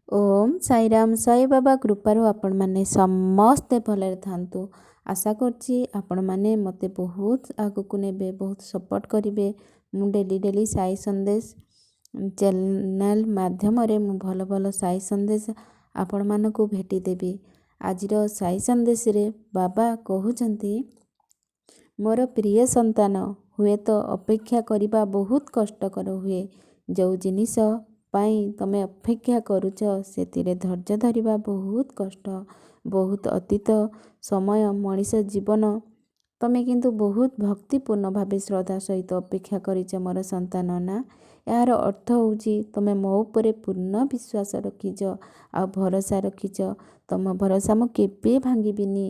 ओम साईराम साई बाबा कृपारू आपण मैंने समस्ते भलरे थांतु। आशा करछि आपण मैंने मते बहुत आगकु नेबे, बहुत सपोर्ट करिवे। मु डेली डेली साई संदेश चैनल माध्यम रे मु भल भल साई संदेश आपण मानकु भेटी देबी। आजिर साई संदेश रे बाबा कहउछंती, मोर प्रिय संतान, हुए तो अपेक्षा करिबा बहुत कष्टकर हुए। जो जिनिस पाई तमे अपेक्षा करुच सेतिरे धैर्य धरिबा बहुत कष्ट, बहुत अतीत समय मनीष जीवन तमे किंतु बहुत भक्तिपूर्ण भावे श्रद्धा सहित अपेक्षा करिच मोर संतान ना। यार अर्थ होउची तमे मो उपरे पूर्ण विश्वास रखिच आ भरोसा रखिच। तम भरोसा मु केबे भांगिबिनी।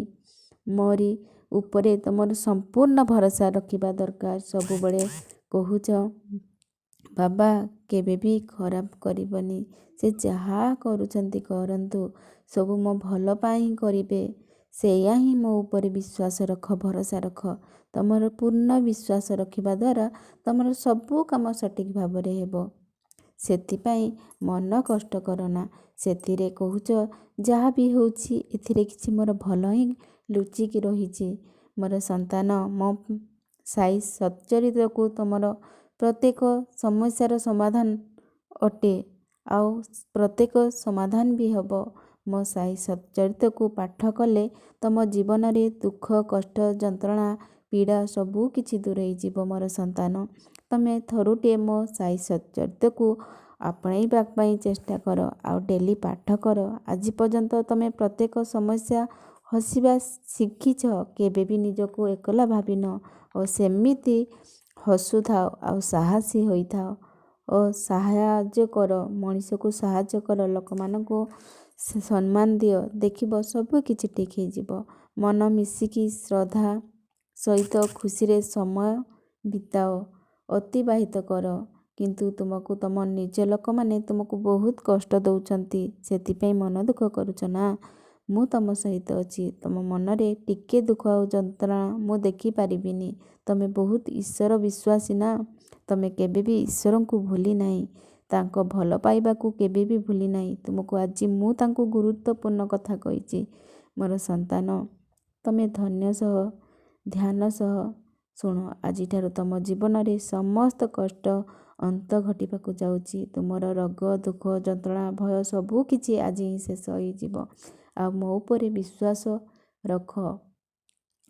मोरी उपरे तमर संपूर्ण भरोसा रखिबा दरकार। सबु बड़े कहूच बाबा केबे भी खराब करिबनी, से जहा करूचंती करंतु सबु मो भल पाई करिबे। सेया ही मो ऊपर विश्वास रख, भरोसा रख। तमर पूर्ण विश्वास रखिबा द्वारा तमर सबु काम सठिक भाबरे हेबो। सेतिपाई मन कष्ट करना। सेतिरे कहूच जहा भी होउची एथिरे किछि मोर भल ही लुचिकी रहिछि। मोर संतान, मो साई सच्चरित्र को तमर प्रत्येक समस्यार समाधान अटे आउ प्रत्येक समाधान भी हब। मो साई सच्चरित्र को पाठ कले तम जीवन रे दुख कष्ट जंत्रणा पीड़ा सबू किछि दूरे जीव। मोर संतान, तमे थरुटे मो साई सच्चरित्र को आपणैबा पई चेष्टा कर आउ डेली पाठ कर। आज पर्यंत तमे प्रत्येक समस्या हसिबा शिखिछ, केबे भी निजको एकला भाबिन और सेमिति हसु थाओ आउ साहसी होई थाओ और साहाय्य कर। मनीष को साहाय्य कर, लोक मानको सम्मान दियो, देखिबो सब किछि ठीक हे जिवो। मन मिसिकी श्रद्धा सहित खुशी रे समय बिताओ, अतिबाहित कर। किंतु तुमको तम निज लोक माने तुमको बहुत कष्ट दउचंती, सेतिपई मन दुख करूच ना। मु तम सहित अछि। तम मन रे टिके दुख और जंत्रणा मु देखि पारिबिनी। तमे बहुत ईश्वर विश्वासी ना। तमे केबे भी ईश्वर को भूली नाही, तांको भल पाइबा को केबे भी भूली नाही। तुमको आज मु तांको गुरुत्वपूर्ण कथा कहिछि। मोर संतान, तमे धन्य सह ध्यान सह शुण। आजि ठारु तम जीवन रे समस्त कष्ट अंत घटिबाकू जाउछि। तुमर रोग दुख जंत्रणा भय सबू किछि आज ही शेष होई जिवो। आ मो उपरे विश्वास रख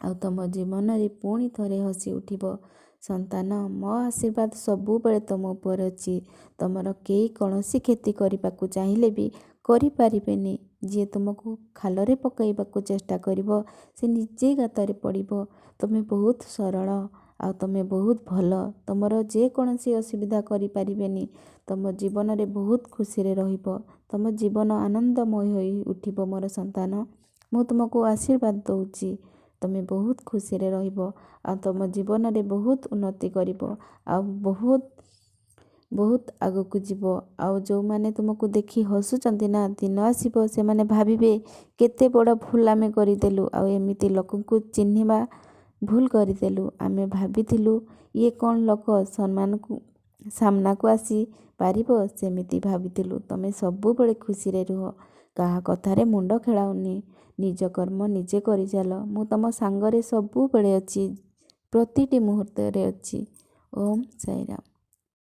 आ तम जीवन रे पुणी थरे हसी उठिबो। संतान, मो आशीर्वाद सबु बेले तम उपर अछि। तमर केही कौनसी क्षति करिबाकू चाहिले भी करि पारिबेनी। जे तुमको खालरे पकाइबाकू चेष्टा करिवो से निजे गातरे पड़िबो। तमे बहुत सरल आ तमे बहुत भल। तमर जे कौनसी असुविधा करि पारिबेनी। तम जीवन रे बहुत खुशी रे रहिबो। तम जीवन आनंदमय होई उठिबो। मोर संतान, मु तुमको आशीर्वाद दउची। तमे बहुत खुशी रे रहिबो आ तम जीवन रे बहुत उन्नति करिबो आ बहुत बहुत आगकू जीवो। आउ जो माने तुमको देखि हसुचंती ना, दिन आसीबो से माने भाबिबे केते बड़ भूल आमे करिदेलु आउ एमिति लोकंकु चिन्हिबा भूल करिदेलु। आमे भाबिथिलु ये कौन लोक सम्मान को सामना को आसी पारिबो, सेमिति भाबिथिलु। तमे सबु बेले खुशी रे रुह, काहा कथारे मुंड खेलाउनी। निज कर्म निजे करि चाल। मु तम सांगरे सबु बेले अछि, प्रतिटी मुहूर्त रे अछि। ओम साईराम।